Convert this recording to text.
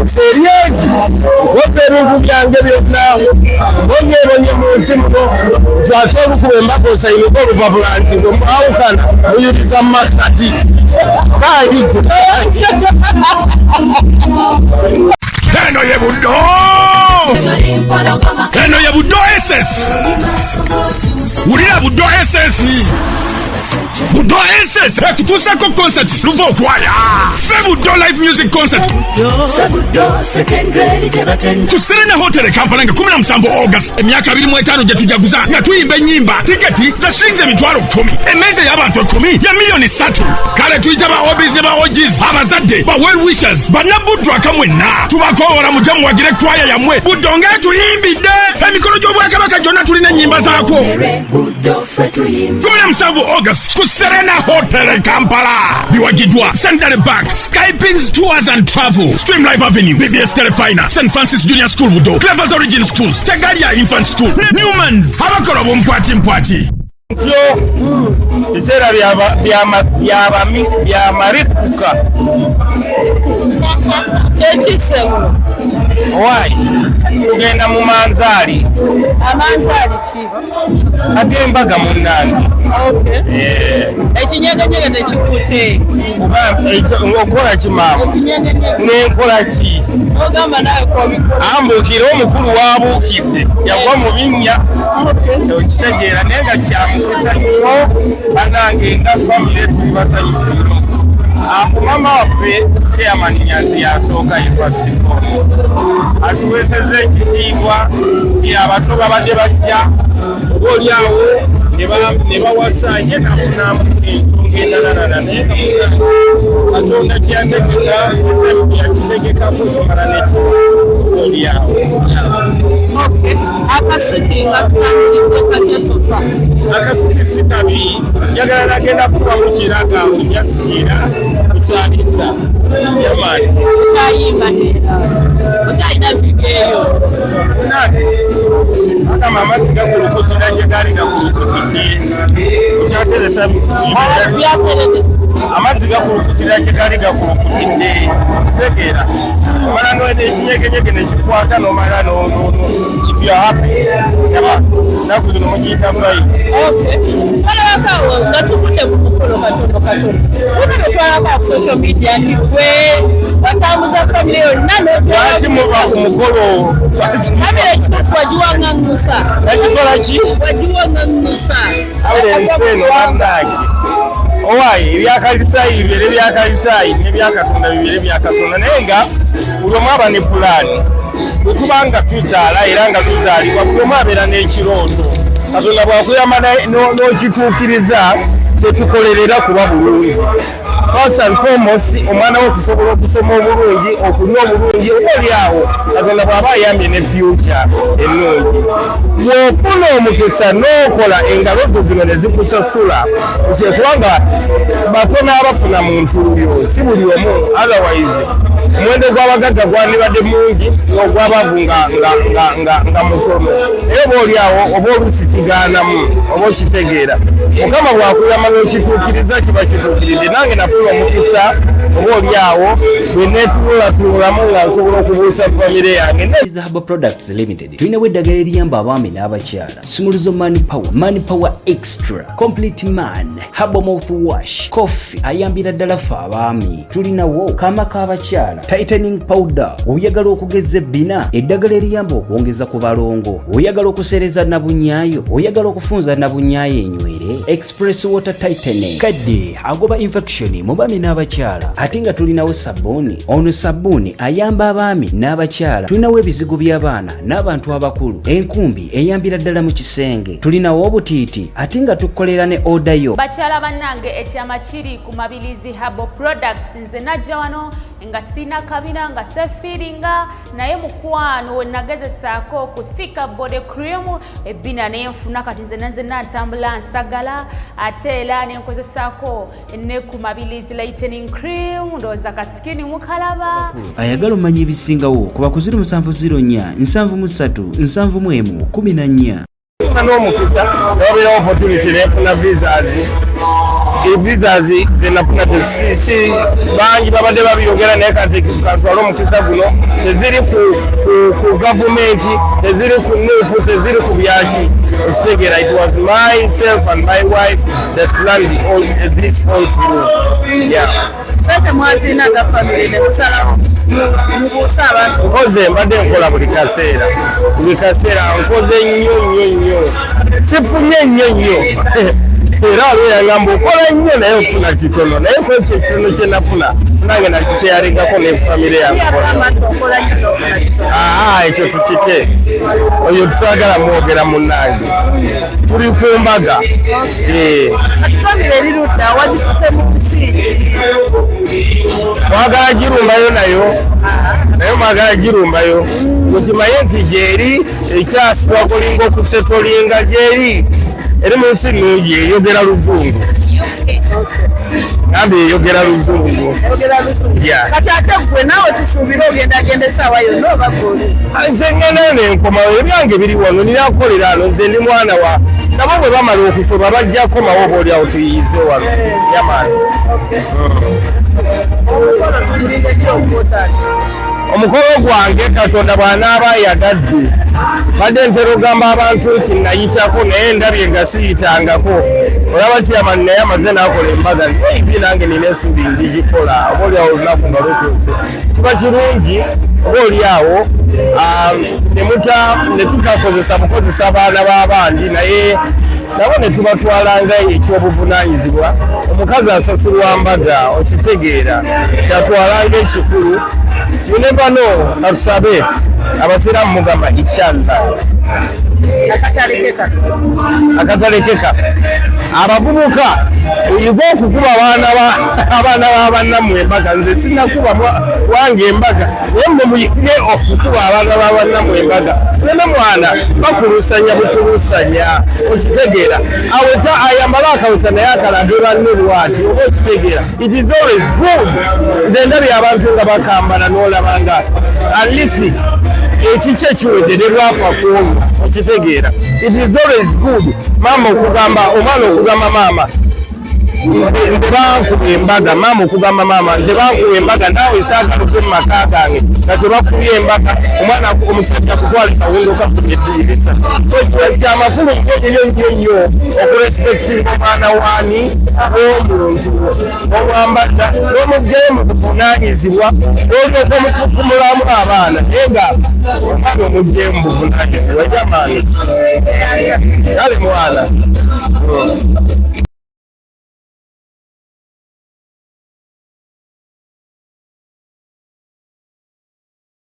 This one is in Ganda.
serieji wose bintu byange byonna bonye mu nsi muno twate olukuba osayineko olupapula nti mwawukana muyiriza mu makati baaliku eno ye Buddo eno ye Buddo SS wulira Buddo SS Buddo SS kutusako concert luva okwaya fe Buddo live music concert ku Serena Hotel Kampala nga 17 August emyaka 25 gye tujaguza nga tuyimba ennyimba tiketi za shilingi emitwalo 10 emmeeza y'abantu 10 ya milioni 3 kale tuyita ba OBs ne ba OGs abazadde ba well wishers bannabuddu akamwenna tubakoowoola mujja muwagire kwaya yammwe Buddo ng'etuyimbidde emikolo gy'obwakabaka gyonna tulina ennyimba zaakwo 17 August ku Serena Hotel Kampala biwagidwa Central Bank Skypings Tours and Travel Stream Live Avenue BBS Telefina St. Francis Junior School Buddo Clever's Origin Schools Tegalia Infant School Newman's abakola b'ompwati byo biseera byamarikuka ekisebo why tugenda mu manzaali ki ate embaga munnange ekinyeganyege tekikute okola kimaama nenkola ki ogamba nawe kwabikola ambuukire omukulu waabuukidde yagwa mu binnya okitegeera naye nga kyamukisa nnyo banange nga famire tubasanyufu nnyo mama waffe chairman Nyanzi yasooka yefasitiko atuweesezza ekitiibwa abato babadde bajja oboolyawo ne bawasa ye nafunamu ensonga endala naye Katonda kyategeka yakitegekako kimala nekiolyawo akasiki nga kakyesofa akasiki si kabi njagala nagenda kuba mu kiraga onyasiira kukyaliza yamaani kyayimba okyalina vigeeyo agamba amazzi gakulukutira gye gali gakulukutidde kukyateresa amazzi gakulukutira gye gali gakulukutidde kitegeera omala noene ekinyegenyege nekikwata nomala if you are happy naku zino mugiyita bulayi alabakawo nga tuvudde ku mukolo katono una betwalako ku social media nti gwe watambuza famire yonna lwaki muva ku mukolo famire ekitufu wagiwaŋŋaŋŋusa nakikola ki wagiwaŋŋaŋŋusa ensi eno bannange owaye ebyakalisaayi bibeere byakalisaayi nebyakatonda bibeere byakatonda naye nga buli omu aba ne pulaani bwetuba nga tuzaala era nga tuzaalibwa buli omu abeera n'ekirooto katonda bwakuyamba n'okituukiriza kyetukolerera kuba bulungi first and foremost omwana we okusobola okusoma obulungi okunywa obulungi obaolyawo katonda bw'aba ayambye ne future ennungi bw'ofuna omukisa n'okola engalo zo zino ne zikusasula kyekubanga batono abafuna muntu oyo si buli omu otherwise omuwendo gw'abagagga gwandibadde mungi n'ogw'abavu nga mutono naye obaolyawo oba olusi kigaanamu oba okitegeera mukama bwakuyamba n'okituukiriza kiba kituukiridde nange nafuna omukisa obaolyawo bwe neetunulatunulamu nga nsobola okubuusa famire yange. Herbal Products Limited tulinawo eddagala eriyamba abaami n'abakyala simuluzo man power extra complete man herbal mouthwash coffee ayambira ddala ffe abaami tulinawo kaama k'abakyala tightening powder oyagala okugeza ebbina eddagala eriyamba okwongeza ku balongo oyagala okusereza nabunyaayo oyagala okufunza nabunyaayo enywere express water tightening kadde agoba infection mu baami n'abakyala ate nga tulinawo sabbuuni ono sabbuuni ayamba abaami n'abakyala tulinawo ebizigo by'abaana n'abantu abakulu enkumbi eyambira ddala mu kisenge tulinawo obutiiti ate nga tukolera ne odayo bakyala bannange ekyama kiri ku Mabilizi Herbal Products nze najja wano nga sina kabina nga sefiringa naye mukwano we nagezesaako ku thika body cream ebbina nenfuna kati nze natambula nsagala ate era nenkozesaako ne ku Mabilizi lightening cream ndowooza kasikini mukalaba ayagala omanya ebisingawo kuba ku 0704 737 714 n'omukisa wabeera opportunity nefuna visas visas zenafuna si bangi babadde babiyogera naye kati katwala omukisa guno teziri ku gavumenti teziri ku nuupu teziri ku byaki okitegeera. It was myself and my wife that planned all this all through. Fete mwazinaga family ne musalawo mubuusa abantu. Nkoze mbadde nkola buli kaseera nkoze nnyo sifunye nnyo era olweyangamba okola nnyo naye ofuna kitono naye kwekyo ekitono kye nafuna nange nakikyeyaringako ne famire yange. Ekyo tukike oyo tusaagala mwogera munnange tuli ku mbaga. Mwagala girumbayo naye mwagala girumbayo mukimaye nti gyeri ekyasitwa kulinga okusetolinga gyeri eri mu nsi nungi eyogera luzungu nambe eyogera luzungu. Kati ate gwe naawe tusuubire ogendagenda essaawa yonna oba goli? Nze ngenda nenkomawo ebyange biri wano ninakolera ano nze ndi mwana wa nabo bwe bamala okusoba bajjako mawo obaolyawo tuyiyize wano yamaani. Omukolo gwange Katonda bw'anaaba ayagadde badde ntera ogamba abantu nti nayitako naye ndabye nga siyitangako. Olaba Chairman naye amaze n'akola embaga maybe nange nina ensimbi ndigikola obaolyawo olunaku nga lutuuse. Kiba kirungi obaolyawo ne tutakozesa bukozesa abaana b'abandi naye nabo ne tubatwalanga ekyobuvunaanyizibwa. Omukazi asasulwa mbaga okitegeera kyatwalanga ekikulu. You never know. Natusabe abasiraamu mugamba inshallah akatalekeka abavubuka oyiga okukuba abaana b'abannammwe embaga. Nze sinakuba wange embaga naye mmwe muyige okukuba abaana b'abannammwe embaga. Nene mwana bakulusanya bukulusanya okitegeera aweta ayambala akaweta naye akalaga banne lwati oba okitegeera. It is always good. Nze ndabye abantu nga bakambala n'olabanga at least ekiki ekiwedde ne lwafa kuomu okitegeera. It is always good maama okugamba omwana okugamba maama nze bankuba embaga maama okugamba maama nze bankuba embaga naawe saagaludde mu maka gange nga tebakubye embaga omwana omusajja kutwala kawundo kakudeddirisa. Ekyo amakulu nnyo okurespektinga omwana waani w'omuntu omwambaza n'omugyeyo mu buvunaanyizibwa olyoka omukumulamu abaana naye nga omwana omugyeyo mu buvunaanyizibwa jamaani kale mwana